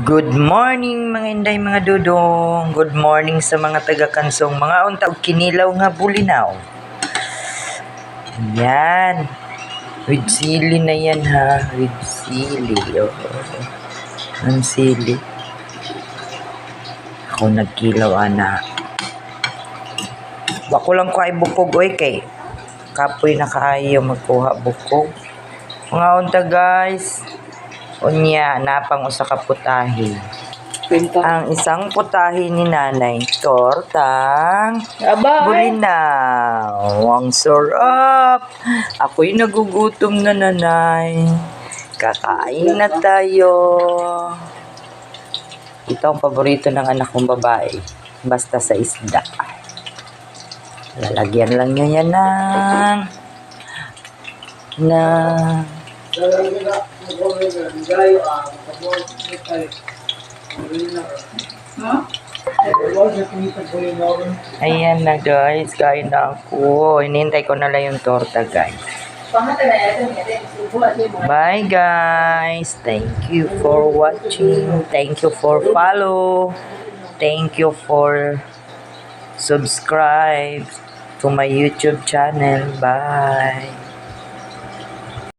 Good morning mga inday mga dudong. Good morning sa mga taga-kansong mga unta og kinilaw nga bulinaw. Yan. With sili na yan ha. With sili. Oh. Ang sili. Ako nagkilaw ana. Bako lang ko ay bukog oy kay kapoy na kaayo magkuha bukog. Mga unta guys. Unya, napang usa ka putahe. Ang isang putahe ni nanay, tortang bulinaw. Ang sarap! Ako'y nagugutom na nanay. Kakain na tayo. Ito ang paborito ng anak kong babae. Basta sa isda. Lalagyan lang niya yan Ayan na guys, kain na ako. Hinihintay ko na lang yung torta guys. Bye guys. Thank you for watching. Thank you for follow. Thank you for subscribe to my YouTube channel. Bye.